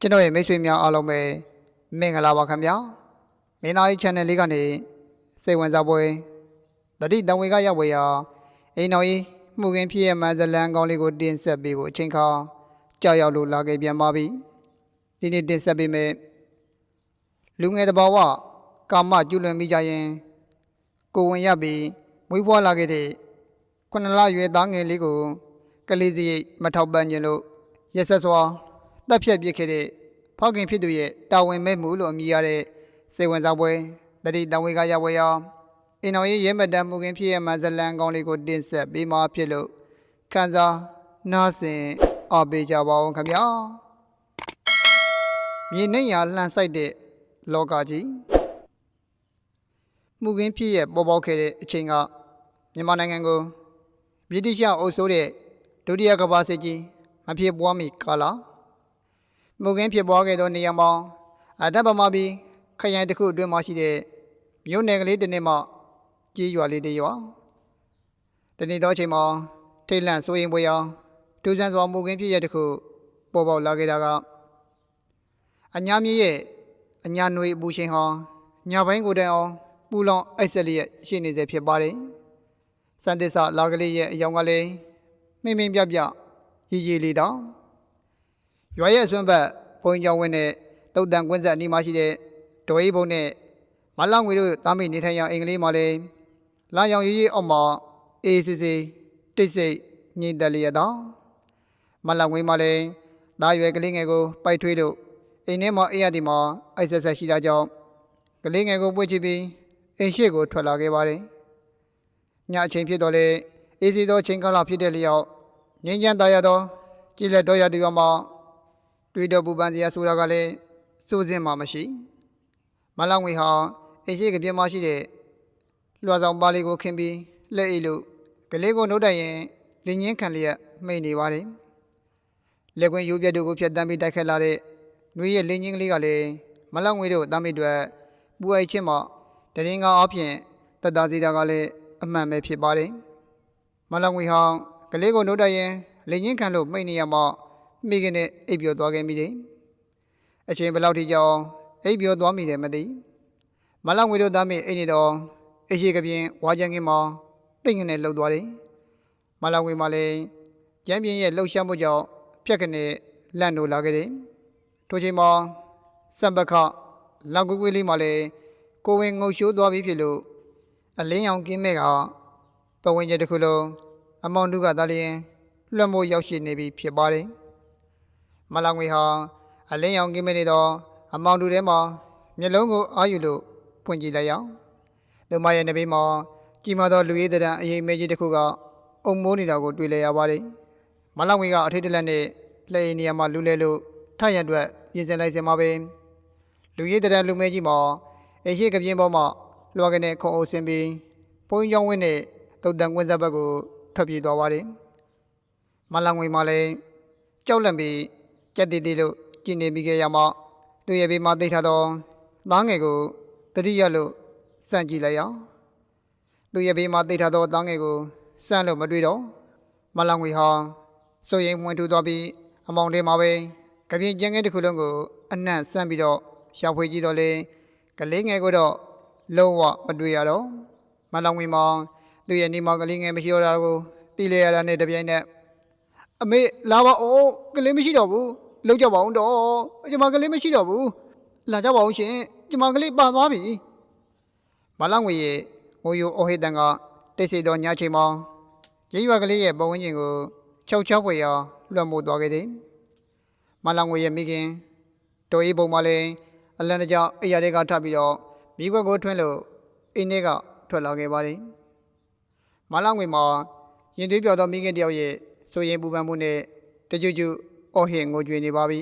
ကျွန်တော်ရဲ့မိတ်ဆွေများအားလုံးပဲမင်္ဂလာပါခင်ဗျာမင်းသားကြီး channel လေးကနေစိတ်ဝင်စားပွဲတတိတံဝေကရောက်ဝေရာအိမ်တော်ကြီးမှုခင်းဖြစ်ရမှန်ဇလန်းကောင်းလေးကိုတင်ဆက်ပေးဖို့အချိန်ခါကြောက်ရောက်လို့လာခဲ့ပြန်ပါပြီဒီနေ့တင်ဆက်ပေးမယ်လူငယ်တဘာဝကာမကျူးလွန်မိကြရင်ကိုဝင်ရပြီးမွေးဖွားလာခဲ့တဲ့9လရွယ်သားငယ်လေးကိုကလေးစရိတ်မထောက်ပံ့ခြင်းလို့ရက်ဆက်စွာတက်ဖြတ်ပစ်ခဲ့တဲ့ဖောက်ခင်ဖြစ်သူရဲ့တာဝန်မဲ့မှုလို့အမည်ရတဲ့စိတ်ဝင်စားပွဲတတိတံဝေကရဝေရာအင်တော်ရေးရဲမတန်မှုခင်းဖြစ်ရမှဇလန်းကောင်းလေးကိုတင်ဆက်ပေးမှာဖြစ်လို့ခန်းစားနားဆင်အားပေးကြပါဦးခင်ဗျာမြေနှိမ့်ရာလှန်ဆိုင်တဲ့လောကကြီးမှုခင်းဖြစ်ရပေါ်ပေါက်ခဲ့တဲ့အချိန်ကမြန်မာနိုင်ငံကိုဗြိတိရှအုပ်စိုးတဲ့ဒုတိယကမ္ဘာစစ်ကြီးမဖြစ်ပွားမီကာလမှုခင်းဖြစ်ပွားခဲ့သောနေရာမှာအတ္တပမာပြီးခရိုင်တစ်ခုအတွင်းမှာရှိတဲ့မြို့နယ်ကလေးတစ်နှစ်မှကြီးရွာလေးတစ်ရွာတနေ့သောအချိန်မှာထိတ်လန့်စိုးရင်ပွေရာထူးဆန်းစွာမှုခင်းဖြစ်ရတစ်ခုပေါ်ပေါက်လာခဲ့တာကအညာမြေရဲ့အညာနွေအပူရှင်ဟာညာဘိုင်းကိုတိုင်အောင်ပူလောင်အိုက်ဆက်လျက်ရှိနေစေဖြစ်ပါတယ်စံသစ္စာလာကလေးရဲ့အယောင်ကလေးမိမ့်မိမ့်ပြပြရည်ရည်လေးတောင်ရွာရဲ့အစွန်းဘက်ဘုံကျောင်းဝင်းနဲ့တုတ်တန်ကွင်းဆက်အနီးမှာရှိတဲ့ဒေါ်ရီဘုံနဲ့မလောင်ငွေတို့တာမိနေထိုင်ရာအင်္ဂလိပ်မှာလည်းလာရောင်ရည်ရည်အောက်မှာအေးစစ်စစ်တိတ်ဆိတ်ညင်တယ်လျက်တောင်မလောင်ငွေမှာလည်းသားရွယ်ကလေးငယ်ကိုပိုက်ထွေးလို့အိမ်ထဲမှာအိမ်ရသည်မှာအိုက်ဆက်ဆက်ရှိတာကြောင့်ကလေးငယ်ကိုပွေ့ချပြီးအိမ်ရှိကိုထွက်လာခဲ့ပါတယ်ညအချိန်ဖြစ်တော့လေအေးစီသောချိန်ကာလဖြစ်တဲ့လျောက်ငင်းချမ်းသားရသောကြည်လက်တော်ရတူမှာတွေ့တော့ပူပန်စရာဆိုတာကလည်းစိုးစင်းမှမရှိမလောင်ငွေဟာအိမ်ရှိကပြင်းမရှိတဲ့လွှာဆောင်ပါလေးကိုခင်းပြီးလက်အိတ်လို့ကလေးကိုနှုတ်တိုက်ရင်လင်းငင်းခံလျက်မိတ်နေပါတယ်လက်ကွင်းရိုးပြက်တို့ကိုဖြတ်တန်းပြီးတိုက်ခတ်လာတဲ့နှွေးရဲ့လင်းငင်းကလေးကလည်းမလောင်ငွေတို့သားမိတ်တွေပူအိုက်ချင်းမှတရင်ကောင်းအပြင်တက်တာစီတာကလည်းအမှန်ပဲဖြစ်ပါတယ်မလောင်ငွေဟာကလေးကိုနှုတ်တိုက်ရင်လင်းငင်းခံလို့မိတ်နေရမှမိခင်နဲ့အိပ်ပျော်သွားခဲ့မိတယ်အချိန်ဘယ်လောက်ထိကြောင်အိပ်ပျော်သွားမိတယ်မသိမလောင်ငွေတို့သားမိအိပ်နေတော့အရှိကပြင်းဝါကြံကင်းမှာတိတ်ငနဲ့လှုပ်သွားတယ်မလောင်ငွေမှာလည်းကျမ်းပြင်းရဲ့လှုပ်ရှားမှုကြောင့်ဖြက်ကနေလန့်လို့လာခဲ့တယ်ထိုချိန်မှာစံပခလောက်ကွေးကွေးလေးမှာလည်းကိုဝင်ငုံရှိုးသွားပြီးဖြစ်လို့အလင်းရောင်ကင်းမဲ့ကပဝင်းကျတစ်ခုလုံးအမောင်တုကသားလျင်လွှတ်မိုးရောက်ရှိနေပြီဖြစ်ပါတယ်မလောင်ငွေဟာအလင်းရောင်ကင်းမဲ့နေတော့အမောင်တုထဲမှာမျက်လုံးကိုအာယူလို့ဖွင့်ကြည့်လိုက်အောင်လူမရဲ့နေဘေးမှာကြီးမားသောလူရည်တဲ့အရေးမေးကြီးတစ်ခုကအုံမိုးနေတာကိုတွေ့လဲရပါတယ်မလောင်ငွေကအထိတ်တလန့်နဲ့လက်အိမ်နေရာမှာလူလဲလို့ထရံအတွက်ပြင်ဆင်လိုက်စမှာပဲလူရည်တဲ့လူမဲကြီးမှာအရှိကပြင်းပေါ်မှာလွှာကနေခုံအုပ်ဆင်းပြီးဘုံကျောင်းဝင်းနဲ့တုတ်တန်ကွင်းဆက်ဘက်ကိုထွက်ပြေးသွားပါတယ်မလောင်ငွေမှာလည်းကြောက်လန့်ပြီးကြက်တီတီလို့ကျင်နေပြီးခဲ့ရမှသူ့ရဲ့ဘေးမှာတိတ်ထားသောသားငယ်ကိုတတိယလို့စမ်းကြည့်လိုက်အောင်သူ့ရဲ့ဘေးမှာတိတ်ထားသောသားငယ်ကိုစမ်းလို့မတွေ့တော့မလောင်ငွေဟာစိုးရိမ်ဝင်ထူသွားပြီးအမောင်ထဲမှာပဲကပြင်းကျန်းကဲတစ်ခုလုံးကိုအနှံ့စမ်းပြီးတော့ရှာဖွေကြည့်တော့လေကလေးငယ်ကိုတော့လုံးဝမတွေ့ရတော့မလောင်ငွေမှာသူ့ရဲ့နေမှာကလေးငယ်မရှိတော့တာကိုတီးလဲရတာနဲ့တပြိုင်နက်အမေလာပါဦးကလေးမရှိတော့ဘူးလှုပ်ကြပါအောင်တော့ကျမကလေးမရှိတော့ဘူးလာကြပါအောင်ရှင်ကျမကလေးပါသွားပြီမလောင်ငွေရဲ့ငိုယိုအိုဟိတန်ကတိတ်ဆိတ်သောညချိန်မှာရရွာကလေးရဲ့ပဝန်းကျင်ကိုချောက်ချောက်ဖွေရာလွှမ်းမိုးသွားခဲ့တယ်မလောင်ငွေရဲ့မိခင်တော်အေးပုံမှာလည်းအလန်တကြောင်အိယာတွေကထပ်ပြီးတော့မိခွက်ကိုထွင်းလို့အိမ်ထဲကထွက်လာခဲ့ပါတယ်မလောင်ငွေမှာရင်သွေးပြော်သောမိခင်တယောက်ရဲ့ဆိုရင်ပူပန်မှုနဲ့တကြွကြွအော်ဟစ်ငိုကြွေးနေပါပြီ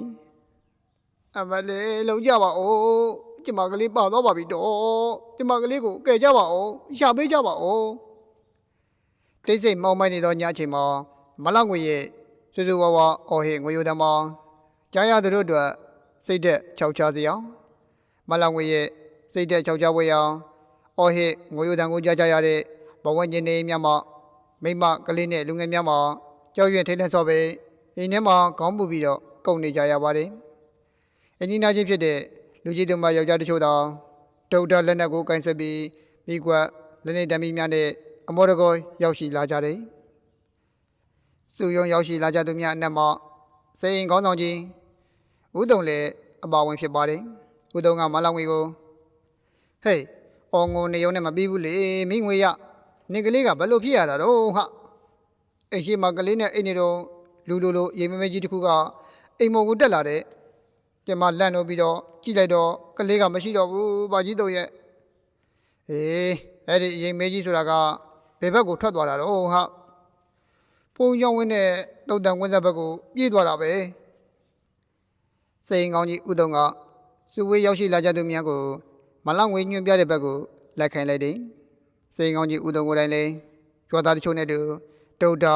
အမလေးလုံကြပါဦးကျမကလေးပါသွားပါပြီတော့ကျမကလေးကိုကယ်ကြပါဦးရှာပေးကြပါဦးတိတ်ဆိတ်မောင်းမိုက်နေသောညအချိန်မှာမလောင်ငွေရဲ့စူးစူးဝါးဝါအော်ဟစ်ငိုယိုတမ်းမှာကြားရသူတို့အတွက်စိတ်သက်ချောက်ချစေအောင်မလောင်ငွေရဲ့စိတ်သက်ချောက်ချပွဲအောင်အော်ဟစ်ငိုယိုတမ်းကိုကြားကြရတဲ့ဘဝညင်နေများမှာမိမကလေးနဲ့လူငယ်များမှာကြောက်ရွံ့ထိတ်လန့်စောပဲအိမ်ထဲမှာခေါင်းပူပြီးတော့ကုန်နေကြရပါတယ် အင်းကြီးနာချင်းဖြစ်တဲ့လူကြီးတို့မှယောက်ျားတချို့သောဒုဒ္ဒလက်နက်ကိုကင်ဆွဲပြီးမိကွက်လက်နေတံမီများနဲ့အမောတကောရောက်ရှိလာကြတယ်။စုယုံရောက်ရှိလာကြသူများအနက်မှစေရင်ခေါင်းဆောင်ကြီးဦးတုံလည်းအပါဝင်ဖြစ်ပါတယ်။ဦးတုံကမလောင်ငွေကိုဟေးအော်ငိုနေုံနဲ့မပြီးဘူးလေမိငွေရနေကလေးကဘယ်လိုဖြစ်ရတာတော့ဟာအိမ်ရှိမှာကလေးနဲ့အိမ်နေတော့လူလိုရေမမဲကြီးတစ်ခုကအိမ်မော်ကိုတက်လာတဲ့ကျမလန့်လို့ပြီးတော့ကြည့်လိုက်တော့ကလေးကမရှိတော့ဘူးဘာကြီးတို့ရဲ့အေးအဲ့ဒီရေမဲကြီးဆိုတာကဘယ်ဘက်ကိုထွက်သွားတာတော့ဟာပုံကြောင်ဝင်းနဲ့တုတ်တန်ကွင်းဆက်ဘက်ကိုပြေးသွားတာပဲစိန်ကောင်းကြီးဥတုံကစုဝေးရောက်ရှိလာကြသူများကိုမလောက်ငွေညွှန်ပြတဲ့ဘက်ကိုလက်ခံလိုက်တယ်စိန်ကောင်းကြီးဥတုံကိုယ်တိုင်လည်းကြွားသားတချို့နဲ့တူတုတ်တ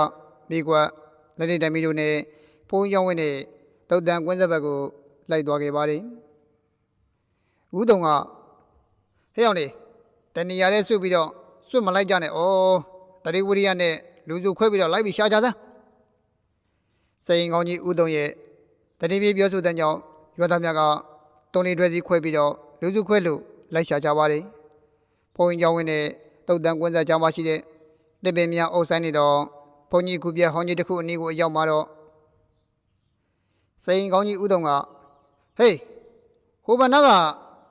မိကွက်လက်နေတံမီတို့နဲ့ပုံကြောင်ဝင်းနဲ့တုတ်တန်ကွင်းဆက်ဘက်ကိုလိုက်သွားခဲ့ပါတယ်ဥတုံကဟဲ့အောင်လေတဏီရတဲ့ဆွပြီးတော့ဆွမလိုက်ကြနဲ့ဩတတိဝရိယနဲ့လူစုခွဲပြီးတော့လိုက်ပြီးရှာကြစမ်းစိန်ကောင်းကြီးဥတုံရဲ့တတိပြေပြောဆိုတဲ့ကြောင့်ရွာသားများကတုံးလေးတွဲစီခွဲပြီးတော့လူစုခွဲလို့လိုက်ရှာကြပါတယ်ဘုံကြောင်ဝင်းနဲ့တုတ်တန်ကွင်းဆက်ကြားမှာရှိတဲ့တစ်ပင်များအုပ်ဆိုင်နေတော့ဘုံကြီးခုပြဟောင်းကြီးတစ်ခုအနီးကိုရောက်มาတော့စိန်ကောင်းကြီးဥတုံကဟေးဟိုဘနာ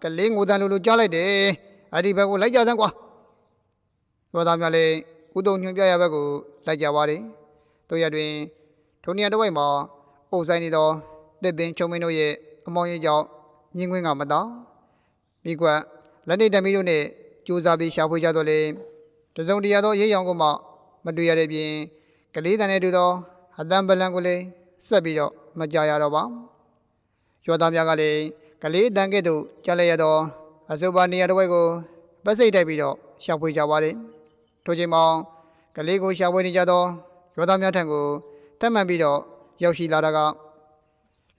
ကလေးငိုတန်လိုကြားလိုက်တယ်အဲ့ဒီဘက်ကိုလိုက်ကြစမ်းကွာရွာသားများလည်းဥတုံညွှန်ပြရဘက်ကိုလိုက်ကြပါတယ်တို့ရတွင်ထိုနေရာတစ်ဝိုက်မှာအုပ်ဆိုင်နေသောတစ်ပင်ချုံမင်းတို့ရဲ့အမောင်ရိပ်ကြောင့်ညင်းခွင်းကမတော်မိကွက်လက်နေတံမီတို့နဲ့ကြိုးစားပြီးရှာဖွေကြတော့လေတစုံတရာသောရိပ်ရောင်ကိုမှမတွေ့ရတဲ့ပြင်ကလေးတန်တဲ့တူသောအတန်ပလန်ကိုလည်းဆက်ပြီးတော့မကြရတော့ပါရွာသားများကလည်းကလေးတန်ကဲ့သို့ကြားလိုက်ရတော့အဆိုပါနေရာတစ်ဝိုက်ကိုပတ်စိတ်တိုက်ပြီးတော့ရှာဖွေကြပါတယ်ထိုချိန်မှာကလေးကိုရှာဖွေနေကြသောရွာသားများထံကိုထပ်မံပြီးတော့ရောက်ရှိလာတာက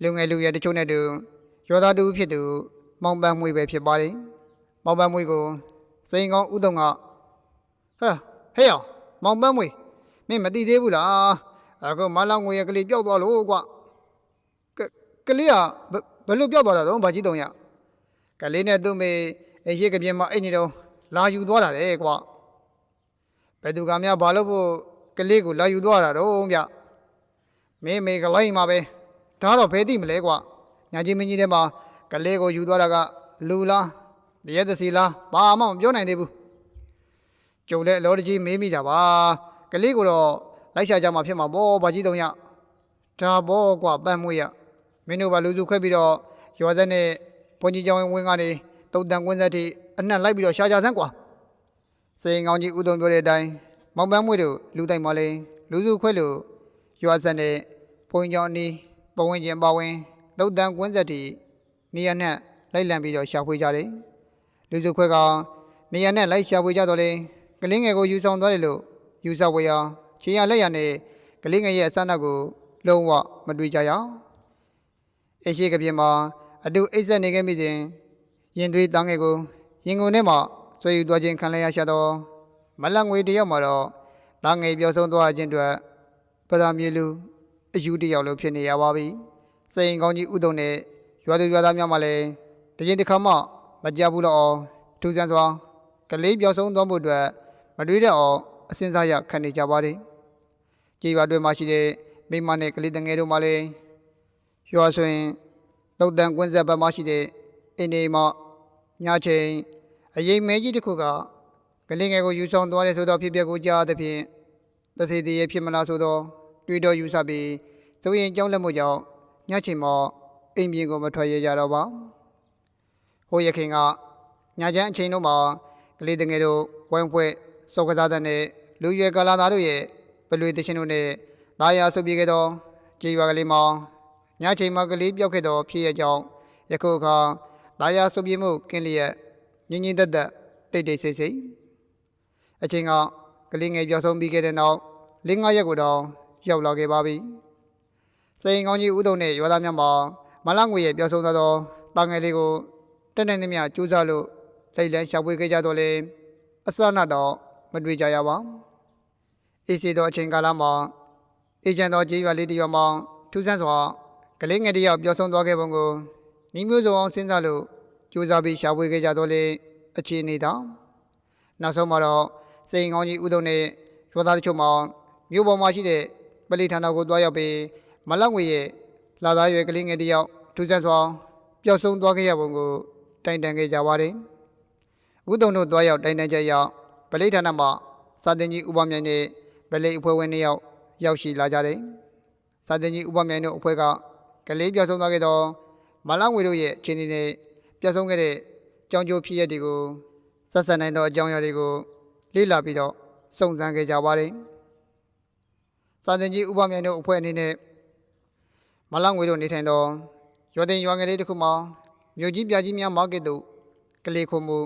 လူငယ်လူရွယ်တချို့နဲ့တူရွာသားတူဖြစ်သူမောင်ပန်းမွေပဲဖြစ်ပါတယ်မောင်ပန်းမွေကိုစိန်ကောင်းဥတုံကဟဟဲ့အောင်မောင်ပန်းမွေမင်းမသိသေးဘူးလားအခုမလောင်ငွေရဲ့ကလေးပျောက်သွားလို့ကွာကလေးကဘယ်လိုပျောက်သွားတာတော့ဘာကြီးတုံရကလေးနဲ့သူ့မေအိမ်ရှိကပြင်းမှာအိတ်နေတော့လာယူသွားတာလေကွာဘယ်သူကများဘာလို့ဖို့ကလေးကိုလာယူသွားတာတော့ဗျမေကလိုက်မှာပဲဒါတော့ဘယ်သိမလဲကွာညာကြီးမင်းကြီးထဲမှာကလေးကိုယူသွားတာကလူလားရဲသစီလားဘာမှမပြောနိုင်သေးဘူးကျုံလည်းအလောတကြီးမေးမိတာပါကလေးကိုတော့လိုက်ရှာကြမှာဖြစ်မှာပေါ့ဘာကြီးတုံရဒါပေါ့ကွာပန်းမွေးရမင်းတို့ကလူစုခွဲပြီးတော့ရွာသက်နဲ့ဘုန်းကြီးကျောင်းဝင်းကနေတုတ်တန်ကွင်းဆက်ထိအနှံ့လိုက်ပြီးတော့ရှာကြစမ်းကွာစိန်ကောင်းကြီးဥတုံပြောတဲ့အတိုင်းမောင်ပန်းမွေးတို့လူတိုင်မှလည်းလူစုခွဲလို့ရွာဆက်နဲ့ဘုန်းကြီးကျောင်းအနီးပဝင်းကျင်ပါဝင်တုတ်တန်ကွင်းဆက်ထိနေရာနဲ့လိုက်လံပြီးတော့ရှာဖွေကြတယ်လူစုခွဲကနေရာနဲ့လိုက်ရှာဖွေကြတော့လေကလေးငယ်ကိုယူဆောင်သွားတယ်လို့ယူဆဝေရခြေရလက်ရနဲ့ကလေးငယ်ရဲ့အစနောက်ကိုလုံးဝမတွေ့ကြရအောင်အရှိကပြင်းမှာအတူအိတ်ဆက်နေခဲ့မိစဉ်ရင်သွေးတန်းငယ်ကိုရင်ကုန်ထဲမှာဆွဲယူသွားခြင်းခံလိုက်ရရှာတော့မလန့်ငွေတယောက်မှာတော့တန်းငယ်ပြောဆုံးသွားခြင်းအတွက်ပရမီလူအယူတယောက်လိုဖြစ်နေရပါပြီစိန်ကောင်းကြီးဥတုံနဲ့ရွာသူရွာသားများမှလည်းတရင်တစ်ခါမှမကြဘူးတော့အောင်ထူးဆန်းစွာကလေးပြောဆုံးသွားမှုအတွက်မတွေးတတ်အောင်အစင်းစားရခံနေကြပါတယ်ကြေးရွာတွေမှာရှိတဲ့မိမနဲ့ကလေးတငယ်တို့မှလည်းရွာဆိုရင်တုတ်တန်ကွင်းဆက်ဘက်မှာရှိတဲ့အင်းဒီမှာညချိန်အရင်မဲကြီးတစ်ခုကကလေးငယ်ကိုယူဆောင်သွားတယ်ဆိုတော့ဖြစ်ပျက်ကိုကြားသဖြင့်သတိတည်းဖြစ်မလားဆိုတော့တွေးတော့ယူဆပြီးသူရင်ကြောင်းလက်မှုကြောင့်ညချိန်မှာအိမ်ပြင်ကိုမထွက်ရကြတော့ပါဟိုရခင်ကညချမ်းအချိန်တို့မှာကလေးတငယ်တို့ဝိုင်းဖွဲ့စောကစားတဲ့နဲ့လူရွယ်ကလာသားတို့ရဲ့ပလွေတရှင်တို့နဲ့လာရဆုပ်ပြေခဲ့တော့ကြေးရွာကလေးမှာညချိန်မှာကလေးပြောက်ခဲ့တော့ဖြစ်ရကြောင်းယခုအခါလာရဆုပ်ပြေမှုကင်းလျက်ငင်းငင်းသက်သက်တိတ်တိတ်ဆိတ်ဆိတ်အချိန်ကကလေးငယ်ပြောက်ဆုံးပြီးခဲ့တဲ့နောက်5 ရက်ကိုတော့ရောက်လာခဲ့ပါပြီစိန်ကောင်းကြီးဥတုံနဲ့ရွာသားများမှာမလငွေရဲ့ပြောက်ဆုံးသောတာငယ်လေးကိုတက်တဲ့သမျှကျူးစားလို့လိုက်လံရှာဖွေခဲ့ကြတော့လေအစနာတော့မတွေ့ကြရပါအေးစီသောအချိန်ကာလမှာအေဂျင့်တော်ကြေးရွာလေးတရွာမှာထူးဆန်းစွာကလေးငယ်တယောက်ပြောဆုံးသွားခဲ့ပုံကို နီးမျိုးစုံအောင်စဉ်းစားလို့ကြိုးစားပြီးရှာဖွေခဲ့ကြတော့လေအခြေအနေတောင်နောက်ဆုံးမှာတော့စိန်ကောင်းကြီးဥဒုံနဲ့ရွာသားတို့မှမြို့ပေါ်မှာရှိတဲ့ပလိဌာနကိုတွားရောက်ပြီးမလောက်ငွေရဲ့လာသားရွယ်ကလေးငယ်တစ်ယောက်ထူးဆန်းစွာပျောက်ဆုံးသွားခဲ့ရပုံကိုတိုင်တန်ခဲ့ကြပါတယ်ဥဒုံတို့တွားရောက်တိုင်တန်ချက်ရောက်ပလိဌာနမှာစာတင်ကြီးဥပမြိုင်နဲ့ပလိအဖွဲ့ဝင်2ယောက်ရောက်ရှိလာကြတယ်စာတင်ကြီးဥပမြိုင်တို့အဖွဲ့ကကလေးပျောက်ဆုံးသွားခဲ့သောမလောက်ငွေတို့ရဲ့အခြေအနေနဲ့ပျောက်ဆုံးခဲ့တဲ့ကြောင်ကျိုးဖြစ်ရတွေကိုဆက်ဆက်နိုင်သောအကြောင်းအရာတွေကိုလေ့လာပြီးတော့စုံစမ်းခဲ့ကြပါတယ်။စာတင်ကြီးဥပမြိုင်တို့အဖွဲ့အနေနဲ့မလောက်ငွေတို့နေထိုင်သောရွာတင်ရွာငယ်လေးတစ်ခုမှာမြို့ကြီးပြကြီးများမားကစ်သို့ကလေးခုမှု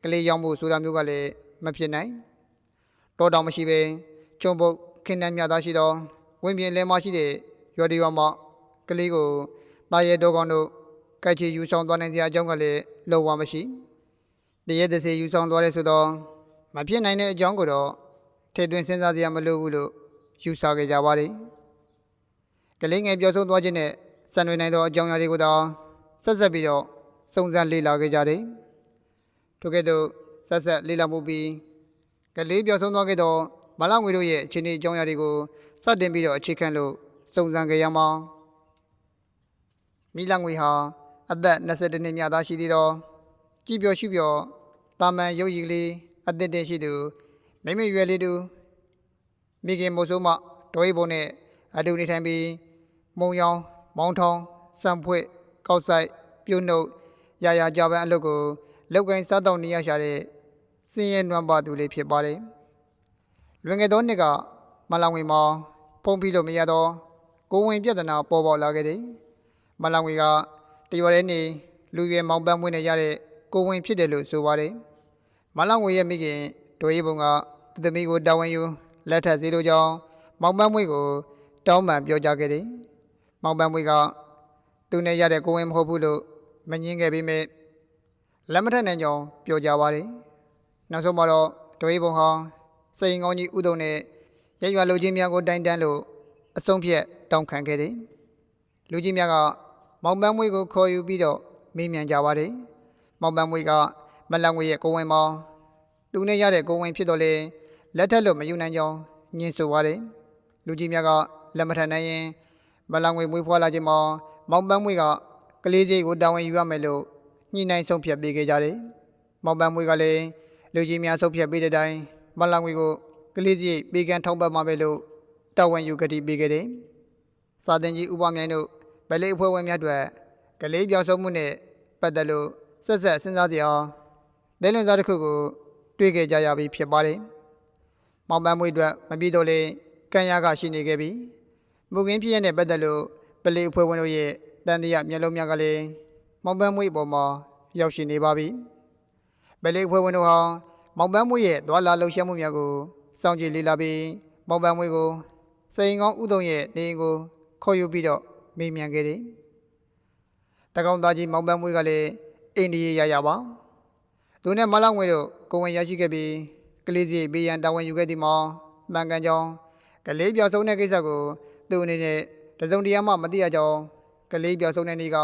ကလေးရောင်းမှုဆိုတာမျိုးကလည်းမဖြစ်နိုင်။တောတောင်မရှိဘဲကျုံပုတ်ခင်းတန်းမြသားရှိသောဝင်းပြင်လဲမရှိတဲ့ရွာတွေရွာမှာကလေးကိုတာရဲတော်ကောင်တို့ကြိုက်ချယူဆောင်သွားနိုင်စရာအကြောင်းကလည်းလုံးဝမရှိတရဲတစေယူဆောင်သွားတဲ့ဆိုတော့မဖြစ်နိုင်တဲ့အကြောင်းကိုတော့ထည့်သွင်းစဉ်းစားစရာမလိုဘူးလို့ယူဆခဲ့ကြပါတယ်ကလေးငယ်ပြောဆုံးသွားခြင်းနဲ့ဆံတွေနိုင်သောအကြောင်းအရာတွေကိုတော့ဆက်ဆက်ပြီးတော့စုံစမ်းလေ့လာခဲ့ကြတယ်ထို့ကဲ့သို့ဆက်ဆက်လေ့လာမှုပြီးကလေးပြောဆုံးသွားခဲ့သောမလောက်ငွေတို့ရဲ့အခြေအနေအကြောင်းအရာတွေကိုစတင်ပြီးတော့အခြေခံလို့စုံစမ်းခဲ့ရမှာမိလငွေဟာအသက်22နှစ်မြသားရှိသေးသောကြည်ပျော်ရှုပျော်တာမန်ရုပ်ရည်ကလေးအသက်တင်ရှိသူမိမိရွယ်လေးသူမိခင်မို့ဆိုးမတော်ရီပုံနဲ့အတူနေထိုင်ပြီးမုံရောင်မောင်းထောင်စံဖွက်ကောက်ဆိုင်ပြုတ်နှုတ်ရာကြပန်းအလုပ်ကိုလောက်ကိုင်းစားတောင်းနေရရှာတဲ့စင်းရဲနွမ်းပါသူလေးဖြစ်ပါတယ်လွန်ခဲ့သောနှစ်ကမလောင်ငွေမှာဖုံးပြီးလို့မရတော့ကိုဝင်ပြဿနာပေါ်ပေါက်လာခဲ့တယ်မလောင်ငွေကတရွာထဲနေလူရွယ်မောင်ပန်းမွေးနေရတဲ့ကိုဝင်ဖြစ်တယ်လို့ဆိုပါတယ်မလောင်ငွေရဲ့မိခင်ဒိုရီပုံကသူသမီးကိုတာဝန်ယူလက်ထပ်စေလိုကြောင်းမောင်ပန်းမွေးကိုတောင်းပန်ပြောကြားခဲ့တယ်မောင်ပန်းမွေးကသူနဲ့ရတဲ့ကိုဝင်မဟုတ်ဘူးလို့မငင်းခဲ့ပြီးမြဲလက်မထက်နိုင်ကြောင်းပြောကြပါတယ်နောက်ဆုံးမှာတော့ဒိုရီပုံဟာစိန်ကောင်းကြီးဥဒုံနဲ့ရရွာလူကြီးများကိုတိုင်တန်းလို့အဆုံးဖြတ်တောင်းခံခဲ့တယ်လူကြီးများကမောင်ပန်းမွေးကိုခေါ်ယူပြီးတော့မေးမြန်းကြပါတယ်မောင်ပန်းမွေးကမလန်ငွေရဲ့ကိုဝင်မောင်သူနဲ့ရတဲ့ကိုဝင်ဖြစ်တော့လေလက်ထက်လို့မယူနိုင်ကြောင်းညှင်းဆိုပါတယ်လူကြီးများကလက်မထနိုင်ရင်မလန်ငွေမွေးဖွားလာခြင်းမှာမောင်ပန်းမွေးကကလေးစိတ်ကိုတာဝန်ယူရမယ်လို့ညှိနှိုင်းဆုံးဖြတ်ပေးခဲ့ကြတယ်မောင်ပန်းမွေးကလည်းလူကြီးများဆုံးဖြတ်ပေးတဲ့တိုင်မလန်ငွေကိုကလေးစိတ်ပေးကမ်းထောက်ပံ့မှာပဲလို့တာဝန်ယူကတိပေးခဲ့တယ်စာတင်ကြီးဥပမြိုင်တို့ဗလိအဖွဲ့ဝင်များအတွက်ကလေးပြောင်းဆုံးမှုနဲ့ပတ်သက်လို့ဆက်ဆက်စဉ်းစားကြအောင်ဒဲလွန်စားတစ်ခုကိုတွေ့ခဲ့ကြရပြီဖြစ်ပါတယ်။မောင်ပန်းမွေးအတွက်မပြီးတော့လေကံရကရှိနေခဲ့ပြီ။မူခင်းဖြစ်ရတဲ့ပတ်သက်လို့ဗလိအဖွဲ့ဝင်တို့ရဲ့တန်တရားမျက်လုံးများကလည်းမောင်ပန်းမွေးအပေါ်မှာရောက်ရှိနေပါပြီ။ဗလိအဖွဲ့ဝင်တို့ဟာမောင်ပန်းမွေးရဲ့သွာလာလှုပ်ရှားမှုများကိုစောင့်ကြည့်လေ့လာပြီးမောင်ပန်းမွေးကိုစိန်ကောင်းဥတုံရဲ့နေအိမ်ကိုခေါ်ယူပြီးတော့မေးမြန်းခဲ့တယ်။တကောင်သားကြီးမောင်ပန်းမွေးကလည်းအိန္ဒိယရပါသူနဲ့မလောက်ငွေတို့ကိုဝင်ရရှိခဲ့ပြီးကလေးစီဘေးရန်တာဝန်ယူခဲ့သည်မှာမှန်ကန်ကြောင်းကလေးပြောက်ဆုံးတဲ့ကိစ္စကိုသူအနေနဲ့တစုံတရာမှမသိရကြောင်းကလေးပြောက်ဆုံးတဲ့နေ့က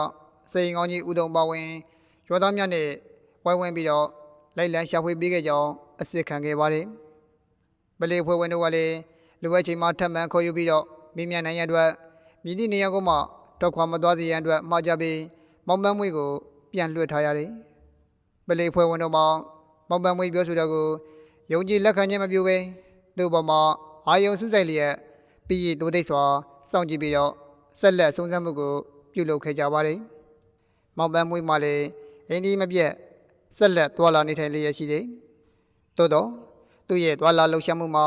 စိန်ကောင်းကြီးဥဒုံပါဝင်ရွာသားများနဲ့ဝိုင်းဝန်းပြီးတော့လိုက်လံရှာဖွေပေးခဲ့ကြောင်းအစစ်ခံခဲ့ပါတယ်။ဗလိဖွဲ့ဝင်တို့ကလည်းလူဝဲချိန်မှာထပ်မံခေါ်ယူပြီးတော့မိမြန်နိုင်ရန်အတွက်မြည်သည့်နေရာကိုမှတော့ခွာမသွားစေရန်အတွက်မှာကြပြီးမောင်ပန်းမွေးကိုပြန်လွှတ်ထားရတယ်။ဗလိဖွဲ့ဝင်တို့မှာမောင်ပန်းမွေးပြောဆိုတာကိုယုံကြည်လက်ခံခြင်းမပြုဘဲသူ့ပေါ်မှာအာယုံစုစိုက်လျက်ပြည်ရည်တိုးသိစွာစောင့်ကြည့်ပြီးတော့ဆက်လက်ဆုံးစမ်းမှုကိုပြုလုပ်ခဲ့ကြပါတယ်။မောင်ပန်းမွေးမှလည်းအင်းဒီမပြတ်ဆက်လက်သွာလာနေထိုင်လျက်ရှိတယ်။သို့တော့သူ့ရဲ့သွာလာလှုပ်ရှားမှုမှာ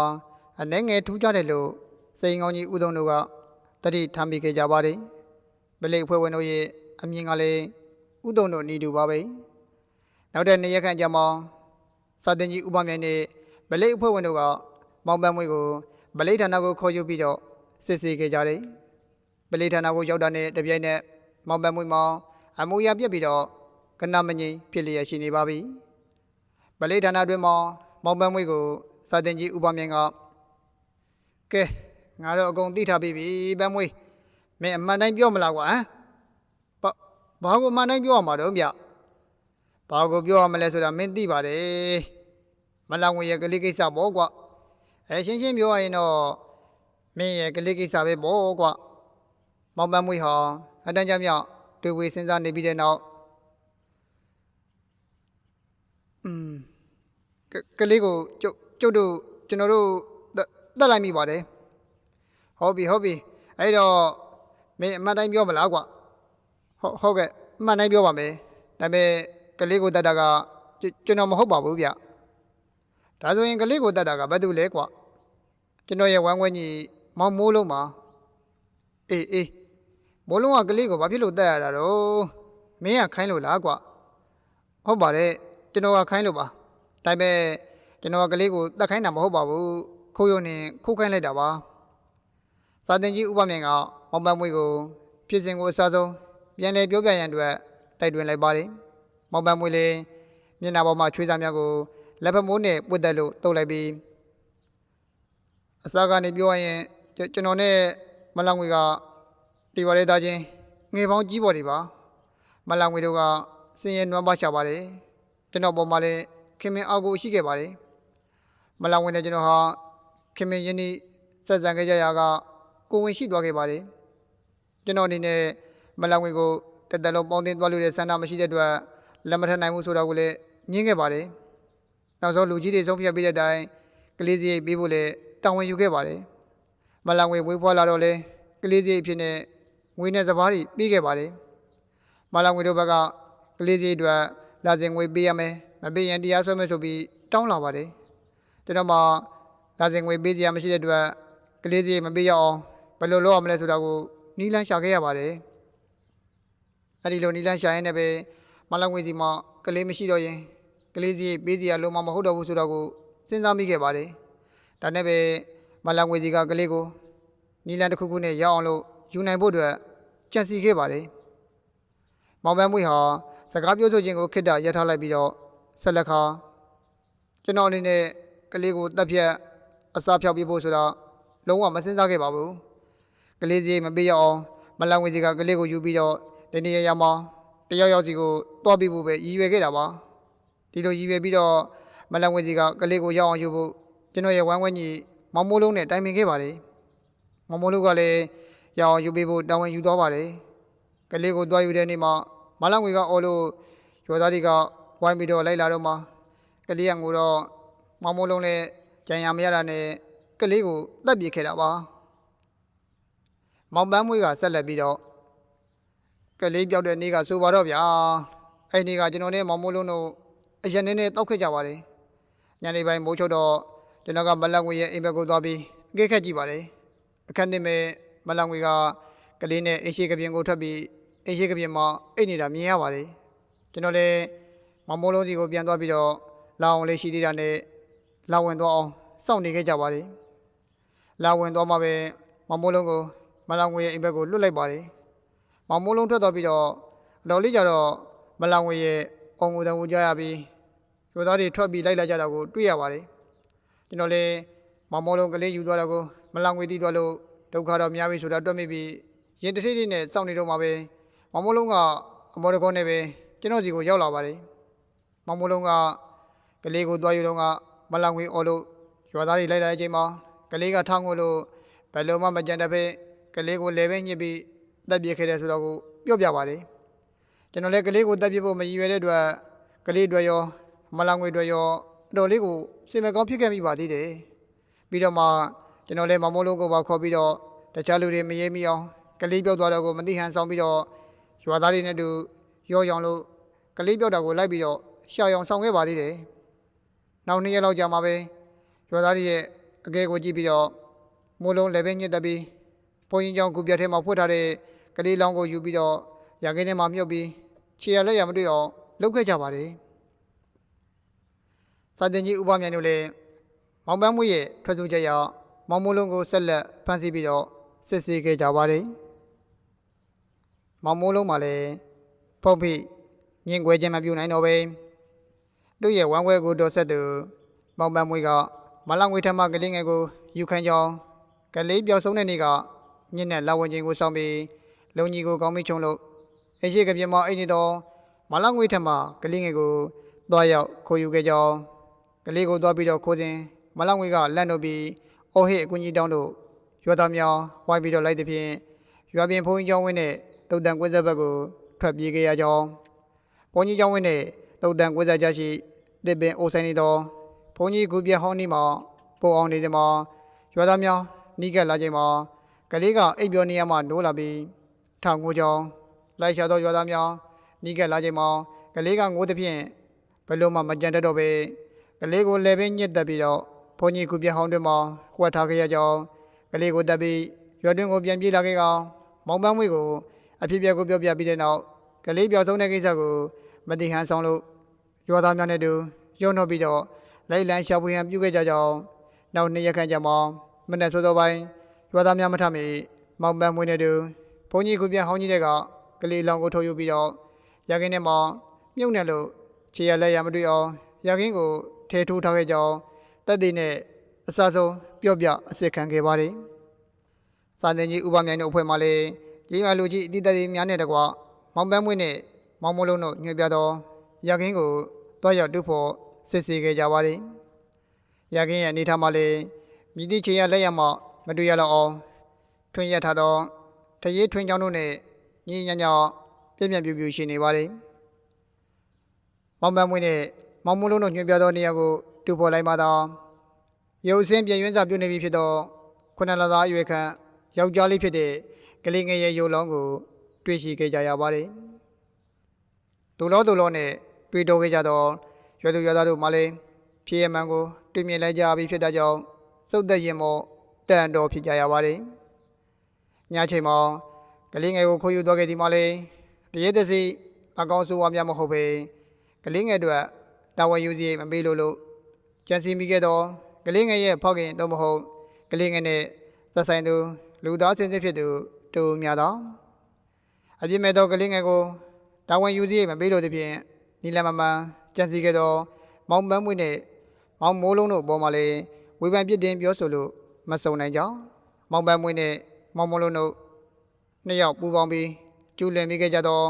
အနေငယ်ထူးခြားတယ်လို့စိန်ကောင်းကြီးဥဒုံတို့ကတတိထားမိခဲ့ကြပါတယ်။ဗလိဖွဲ့ဝင်တို့ရဲ့အမြင်ကလည်းဥဒုံတို့နေတူပါပဲ။နောက်တဲ့နေ့ရက်ခန့်ကြာမှစာတင်ကြီးဥပမြိုင်နဲ့ဗလိအဖွဲ့ဝင်တို့ကမောင်ပန်းမွေးကိုဗလိဌာနကိုခေါ်ယူပြီးတော့စစ်ဆေးခဲ့ကြတယ်။ဗလိဌာနကိုရောက်တာနဲ့တပြိုင်နက်မောင်ပန်းမွေးမှာအမူအရာပြက်ပြီးတော့ကဏမငိမ့်ဖြစ်လျက်ရှိနေပါပြီ။ဗလိဌာနတွင်မှာမောင်ပန်းမွေးကိုစာတင်ကြီးဥပမြိုင်ကကဲငါတို့အကုန်သိထားပြီပန်းမွေးမင်းအမှန်တိုင်းပြောမလားကွာဟမ် ဘာကိုမှန်တိုင်းပြောရမှာတော့ဗျဘာကိုပြောရမလဲဆိုတာမင်းသိပါတယ်မလောင်ဝင်ရဲ့ကလေးကိစ္စပေါ့ကွာရှင်းရှင်းပြောရရင်တော့မင်းရဲ့ကလေးကိစ္စပဲပေါ့ကွာမောင်ပန်းမွေးဟာအတန်းကြမြောက်တွေ့ဝေစဉ်းစားနေပြီးတဲ့နောက်ကလေးကိုကျုပ်တို့ကျွန်တော်တို့တတ်လိုက်မိပါတယ်ဟုတ်ပြီအဲ့တော့မင်းအမှန်တိုင်းပြောမလားကွာဟုတ်ကဲ့အမှန်တိုင်းပြောပါမယ်ဒါပေမဲ့ကလေးကိုတတ်တာကကျွန်တော်မဟုတ်ပါဘူးဗျဒါဆိုရင်ကလေးကိုတတ်တာကဘာတူလဲကွာကျွန်တော်ရဲ့ဝမ်းခွဲကြီးမောင်မိုးလုံးပါအေးမိုးလုံးကကလေးကိုဘာဖြစ်လို့တတ်ရတာတော့မင်းကခိုင်းလို့လားကွာဟုတ်ပါတယ်ကျွန်တော်ကခိုင်းလို့ပါဒါပေမဲ့ကျွန်တော်ကကလေးကိုတတ်ခိုင်းတာမဟုတ်ပါဘူးခိုးရုံနဲ့ခိုးခိုင်းလိုက်တာပါစာတင်ကြီးဥပမာကမောင်ပန်းမွေးကိုဖြစ်စဉ်ကိုအစားဆုံးပြန်လည်ပြောပြရန်အတွက်တိုက်တွန်းလိုက်ပါတယ်မောင်ပန်းမွေးလည်းမျက်နှာပေါ်မှာချွေးစားများကိုလက်ဖက်မိုးနဲ့ပွတ်တက်လို့တုပ်လိုက်ပြီးအစားကနေပြောရရင်ကျွန်တော်နဲ့မလောင်ငွေကဒီပါလေသားချင်းငွေပေါင်းကြီးပေါ်တွေပါမလောင်ငွေတို့ကစင်ရဲနွမ်းပါရှာပါတယ်ကျွန်တော်ပေါ်မှာလည်းခင်မင်အောက်ကိုရှိခဲ့ပါတယ်မလောင်ငွေနဲ့ကျွန်တော်ဟာခင်မင်ယင်းဤဆက်ဆံခဲ့ကြရာကကိုဝင်ရှိသွားခဲ့ပါတယ်ကျွန်တော်အနေနဲ့မလောင်ငွေကိုတက်တက်လုံးပေါင်းတင်သွားလို့တဲ့ဆန္ဒမရှိတဲ့အတွက်လက်မထနိုင်ဘူးဆိုတော့ကိုလည်းညင်းခဲ့ပါတယ်နောက်ဆုံးလူကြီးတွေဆုံးဖြတ်ပေးတဲ့အတိုင်းကလေးစရိတ်ပေးဖို့လည်းတာဝန်ယူခဲ့ပါတယ်မလောင်ငွေဝေးဖွားလာတော့လဲကလေးစရိတ်ဖြစ်နေငွေနဲ့စပါးတွေပေးခဲ့ပါတယ်မလောင်ငွေတို့ဘက်ကကလေးစရိတ်အတွက်လာစဉ်ငွေပေးရမယ်မပေးရင်တရားစွဲမယ်ဆိုပြီးတောင်းလာပါတယ်ကျွန်တော်မှလာစဉ်ငွေပေးစရာမရှိတဲ့အတွက်ကလေးစရိတ်မပေးရအောင်ဘယ်လိုလုပ်ရမလဲဆိုတာကိုနီးလန်းရှာခဲ့ရပါတယ်အဲ့ဒီလိုနီးလန်းရှာရင်လည်းပဲမလောင်ငွေစီမှာကလေးမရှိတော့ရင်ကလေးစီပေးစီရလုံးမမဟုတ်တော့ဘူးဆိုတော့ကိုစဉ်းစားမိခဲ့ပါတယ်ဒါနဲ့ပဲမလောင်ငွေစီကကလေးကိုနီးလန်းတစ်ခုခုနဲ့ရောက်အောင်လို့ယူနိုင်ဖို့အတွက်ကြံစီခဲ့ပါတယ်မောင်ပန်းမွေးဟာစကားပြောဆိုခြင်းကိုခိတ္တရပ်ထားလိုက်ပြီးတော့ဆက်လက်ခါကျွန်တော်အနေနဲ့ကလေးကိုတက်ဖြတ်အစားဖြောက်ပြဖို့ဆိုတာလုံးဝမစဉ်းစားခဲ့ပါဘူးကလေးစီမပေးရအောင်မလောင်ငွေစီကကလေးကိုယူပြီးတော့ဒီနေ့ရမှာတယောက်စီကိုတွားပြီးဖို့ပဲရည်ရွယ်ခဲ့တာပါဒီလိုရည်ရွယ်ပြီးတော့မလောင်ငွေစီကကလေးကိုရောက်အောင်ယူဖို့ကျွန်တော်ရဲ့ဝမ်းခွဲကြီးမောင်မိုးလုံးနဲ့တိုင်ပင်ခဲ့ပါတယ်မောင်မိုးလုံးကလည်းရအောင်ယူပေးဖို့တာဝန်ယူသွားပါတယ်ကလေးကိုတွားယူတဲ့နေ့မှာမလောင်ငွေကအော်လို့ကျော်သားတွေကဝိုင်းပြီးတော့လိုက်လာတော့မှကလေးကငိုတော့မောင်မိုးလုံးလည်းကြံရမရတာနဲ့ကလေးကိုတက်ပြစ်ခဲ့တာပါမောင်ပန်းမွေးကဆက်လက်ပြီးတော့ကလေးပြောက်တဲ့နေ့ကဆိုပါတော့ဗျာအဲ့ဒီကကျွန်တော်နဲ့မောင်မိုးလုံးတို့အရင်နဲ့တောက်ခဲ့ကြပါတယ်ညနေပိုင်းမိုးချုပ်တော့ကျွန်တော်ကမလောင်ငွေရဲ့အိမ်ဘက်ကိုသွားပြီးအကဲခတ်ကြည့်ပါတယ်အခန်းထဲမှာမလောင်ငွေကကလေးနဲ့အိမ်ရှိကပြင်ကိုထွက်ပြီးအိမ်ရှိကပြင်မှာအိတ်နေတာမြင်ရပါတယ်ကျွန်တော်လည်းမောင်မိုးလုံးစီကိုပြန်သွားပြီးတော့လာအောင်လေးရှိသေးတာနဲ့လာဝင်သွားအောင်စောင့်နေခဲ့ကြပါတယ်လာဝင်သွားမှပဲမောင်မိုးလုံးကိုမလောင်ငွေရဲ့အိမ်ဘက်ကိုလွတ်လိုက်ပါတယ်မောင်မိုးလုံးထွက်သွားပြီးတော့အတော်လေးကြတော့မလောင်ငွေရဲ့အော်ငိုတန်ကိုကြားရပြီးကျော်သားတွေထွက်ပြီးလိုက်လာကြတာကိုတွေ့ရပါတယ်ကျွန်တော်လည်းမောင်မိုးလုံးကလေးယူသွားတော့ကိုမလောင်ငွေတီးသွားလို့ဒုက္ခတော့များပြီဆိုတာတွက်မိပြီးရင်တစ်ထိထိနဲ့စောင့်နေတော့မှပဲမောင်မိုးလုံးကအမော်တကောနဲ့ပဲကျွန်တော်စီကိုရောက်လာပါတယ်မောင်မိုးလုံးကကလေးကိုသွားယူတော့ကမလောင်ငွေအော်လို့ရွာသားတွေလိုက်လာတဲ့အချိန်မှာကလေးကထောင်းကိုလို့ဘယ်လိုမှမကြံတတ်ပဲကလေးကိုလဲပဲညှစ်ပြီးတက်ပြစ်ခဲ့တယ်ဆိုတော့ကိုပြောပြပါတယ်ကျွန်တော်လည်းကလေးကိုတက်ပြစ်ဖို့မရည်ရွယ်တဲ့အတွက်ကလေးတွေရောမလောင်ငွေတွေရောအတော်လေးကိုစင်မကောင်းဖြစ်ခဲ့မိပါသေးတယ်ပြီးတော့မှကျွန်တော်လည်းမောင်မိုးလုံးကိုပါခေါ်ပြီးတော့တခြားလူတွေမရေးမိအောင်ကလေးပြောက်သွားတော့ကိုမသိဟန်ဆောင်ပြီးတော့ရွာသားတွေနဲ့တူရောရောင်လို့ကလေးပြောက်တာကိုလိုက်ပြီးတော့ရှာရောင်ဆောင်ခဲ့ပါသေးတယ်နောက်2ရက်လောက်ကြာမှပဲရွာသားတွေရဲ့အကဲကိုကြည့်ပြီးတော့မိုးလုံးလည်းပဲညှစ်တက်ပြီးဘုန်းကြီးကျောင်းကူပြတ်ထဲမှာဖွက်ထားတဲ့ကလေးလောင်းကိုယူပြီးတော့ရကင်းထဲမှာမြုပ်ပြီးခြေရလက်ရမတွေ့အောင်လုပ်ခဲ့ကြပါတယ်စာတင်ကြီးဥပမာတို့လည်းမောင်ပန်းမွေးရဲ့ထွက်ဆိုချက်အရမောင်မိုးလုံးကိုဆက်လက်ဖမ်းဆီးပြီးတော့စစ်ဆေးခဲ့ကြပါတယ်မောင်မိုးလုံးမှလည်းဖုတ်ဖိညင်ခွဲခြင်းမပြုနိုင်တော့ပဲသူ့ရဲ့ဝမ်းခွဲကိုတော်ဆက်သူမောင်ပန်းမွေးကမလောင်ငွေထမကလေးငယ်ကိုယူခံကြောင်းကလေးပြောက်ဆုံးတဲ့နေ့ကညစ်နဲ့လာဝင်ခြင်းကိုစောင့်ပြီးလုံကြီးကိုကောင်းမိချုံလို့ အရှိကပြမအိနေတော့မလငွေထက်မှကလေးငယ်ကိုသွားရောက်ခိုးယူခဲ့ကြောင်းကလေးကိုသွားပြီးတော့ခိုးစဉ်မလငွေကလန့်လို့ပြီးအော်ဟစ်အကူကြီးတောင်းတို့ရွာသားများဝိုင်းပြီးတော့လိုက်သဖြင့်ရွာပြင်ဘုန်းကြီးကျောင်းဝင်းနဲ့တုတ်တန်ကွင်းဆက်ဘက်ကိုထွက်ပြေးခဲ့ရကြောင်းဘုန်းကြီးကျောင်းဝင်းနဲ့တုတ်တန်ကွင်းဆက်ကြရှိတစ်ပင်အိုဆိုင်နေသောဘုန်းကြီးကူပြဟောင်းနီးမှာပိုအောင်နေသည်မှာရွာသားများနီးကပ်လာချိန်မှာကလေးကအိပ်ပျော်နေရမှနိုးလာပြီးထောင်ငိုကြောင်းလိုက်ရှာသောရွာသားများနီးကပ်လာချိန်မှာကလေးကငိုသဖြင့်ဘယ်လိုမှမကြံတတ်တော့ပဲကလေးကိုလည်းပင်ညစ်တက်ပြီးတော့ဘုန်းကြီးကူပြဟောင်းတွင်မှာကွက်ထားခဲ့ရကြောင်းကလေးကိုတက်ပြီးရွာတွင်ကိုပြန်ပြေးလာခဲ့ကောင်မောင်ပန်းမွေကိုအဖြစ်အပျက်ကိုပြောပြပြီးတဲ့နောက်ကလေးပြောက်ဆုံးတဲ့ကိစ္စကိုမတိဟန်ဆောင်လို့ရွာသားများနဲ့တူရုံနှုတ်ပြီးတော့လိုက်လံရှာဖွေဟန်ပြုခဲ့ကြကြောင်းနောက်2ရက်ခန့်ကြာမှမနေ့စောစောပိုင်းရွာသားများမထမီမောင်ပန်းမွေနဲ့တူဘုန်းကြီးကူပြဟောင်းကြီးတဲ့ကကလေးလောင်ကိုထုတ်ယူပြီးတော့ရခင်းထဲမှာမြုပ်နေလို့ခြေရလက်ရမတွေ့အောင်ရခင်းကိုထဲထိုးထားခဲ့ကြောင်းတက်တည်နဲ့အစဆုံးပြောပြအစစ်ခံခဲ့ပါတယ်။စာတင်ကြီးဥပမြိုင်တို့အဖွဲ့မှလည်းကြီးမာလူကြီးအတိတ်တွေများနဲ့တကွမောင်ပန်းမွေနဲ့မောင်မိုးလုံးတို့ညွှန်ပြတော့ရခင်းကိုတွားရောက်တူဖို့စစ်ဆေးခဲ့ကြပါတယ်။ရခင်းရဲ့အနေထားမှလည်းမြည်သည့်ခြေရလက်ရမှမတွေ့ရတော့အောင်ထွင်ရထားသောတရေထွင်ချောင်းတို့နဲ့ညီညညပြည့်ပြည့်ပြူပြူရှိနေပါတယ်။မောင်ပန်းမွေနဲ့မောင်မိုးလုံးတို့ညွှန်ပြသောနေရာကိုတူဖို့လိုက်မှသာရုပ်စင်းပြည့်ရွံ့စာပြုနေပြီဖြစ်သောခုနလသားအရွယ်ခန့်ယောက်ျားလေးဖြစ်တဲ့ကလေးငယ်ရဲ့ရုပ်လောင်းကိုတွေ့ရှိခဲ့ကြရပါတယ်။ဒုလောနဲ့တွေ့တော်ခဲ့ကြသောရွယ်သူရွယ်သားတို့မှလည်းဖြည့်ရမှန်ကိုတွေ့မြင်လိုက်ကြပြီဖြစ်တဲ့ကြောင့်စုတ်သက်ရင်မောတန်တော်ဖြစ်ကြရပါတယ်။ညချိန်မှာကလေးငယ်ကိုခိုးယူသွားခဲ့သည်မှလည်းတရေတစီအကောင်းဆိုးဝါးများမဟုတ်ပဲကလေးငယ်တို့တာဝန်ယူစီမပေးလို့ကြံစီမိခဲ့သောကလေးငယ်ရဲ့ဖောက်ခင်တော့မဟုတ်ကလေးငယ်နဲ့သက်ဆိုင်သူလူသားစင်စစ်ဖြစ်သူတူများသောအပြစ်မဲ့သောကလေးငယ်ကိုတာဝန်ယူစီမပေးလို့သည်ဖြင့်နီလမမှန်ကြံစီခဲ့သောမောင်ပန်းမွေနဲ့မောင်မိုးလုံးတို့ပေါ်မှာလည်းဝေဖန်ပြစ်တင်ပြောဆိုလို့မစုံနိုင်ကြောင်းမောင်ပန်းမွေနဲ့မောင်မိုးလုံးတို့နှစ်ယောက်ပူးပေါင်းပြီးကျူးလွန်မိခဲ့ကြသော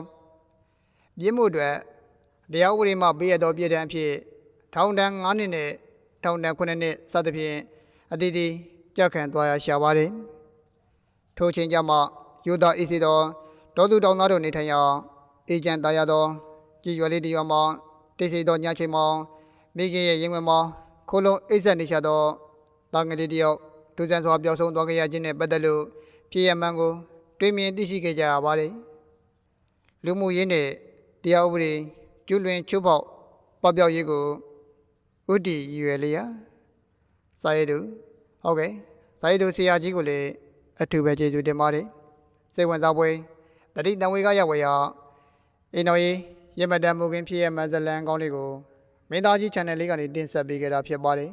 ပြစ်မှုတွေတရားဥပဒေမှပေးရသောပြည်ထံအဖြစ်ထောင်ဒဏ်9နှစ်နဲ့ထောင်ဒဏ်9နှစ်စသဖြင့်အသီးသီးကြက်ခံသွားရရှာပါတယ်ထိုချိန်ကြမှယူသားအေးစီသောဒေါသူတောင်သားတို့နေထိုင်ရာအေဂျန်သားရသောကြည်ရွယ်လေးတရွာမှာတိတ်ဆိတ်သောညချိန်မှာမိခင်ရဲ့ရင်ဝင်မှာခိုးလုံးအိတ်ဆက်နေရှာသောသားငယ်လေးတယောက်ဒုစံစွာပျောက်ဆုံးသွားခဲ့ရခြင်းနဲ့ပတ်သက်လို့ပြည်ရမှန်ကိုတွေ့မြင်သိရှိခဲ့ကြရပါတယ်လူမှုရေးနဲ့တရားဥပဒေကျူးလွန်ချိုးဖောက်ပပျောက်ရေးကိုဥတီရွယ်လျာစာရေးသူဟုတ်ကဲ့စာရေးသူဆရာကြီးကိုလည်းအထူးပဲကျေးဇူးတင်ပါတယ်စိတ်ဝင်စားပွဲတတိတံဝေကရဝေယအင်းတော်ရေးရမတန်မူခင်ဖြစ်ရမှဇလန်ကောင်းလေးကိုမင်းသားကြီး channel လေးကနေတင်ဆက်ပေးခဲ့တာဖြစ်ပါတယ်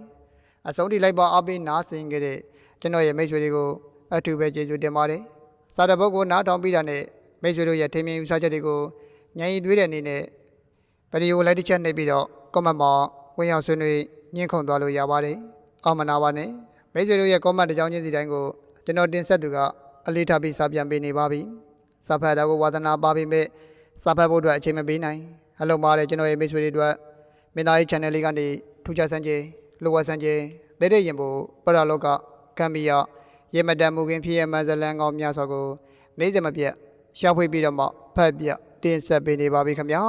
အဆုံးထိလိုက်ပါအားပေးနားဆင်ခဲ့တဲ့ကျွန်တော်ရဲ့မိတ်ဆွေတွေကိုအထူးပဲကျေးဇူးတင်ပါတယ်စာတပုတ်ကိုနားထောင်ပြီးတာနဲ့မိတ်ဆွေတို့ရဲ့ထင်မြင်ယူဆချက်တွေကိုညင်သွေးတဲ့အနေနဲ့ဗီဒီယိုလိုက်တစ်ချက်နှိပ်ပြီးတော့ comment မှာဝင်ရောက်ဆွေးနွေးညှင်းခုန်သွားလို့ရပါတယ်အောင်မနာပါနဲ့မိတ်ဆွေတို့ရဲ့ comment တစ်ကြောင်းချင်းစီတိုင်းကိုကျွန်တော်တင်ဆက်သူကအလေးထားပြီးစာပြန်ပေးနေပါပြီစာဖတ်တာကိုဝါသနာပါပေမဲ့စာဖတ်ဖို့အတွက်အချိန်မပေးနိုင်အလုံးပါတယ်ကျွန်တော်ရဲ့မိတ်ဆွေတွေအတွက်မင်းသားရေး channel လေးကနေထူးခြားစမ်းကြဲလိုဝဆန်းကြဲတဲ့ရင်ဖို့ပရလောကကံမီယရေမတန်မူခင်ဖြစ်ရမှဇလန်ကောင်းများစွာကိုနေ့စဉ်မပြတ်ရှာဖွေပြီးတော့မှဖတ်ပြတင်ဆက်ပေးနေပါပြီခင်ဗျာ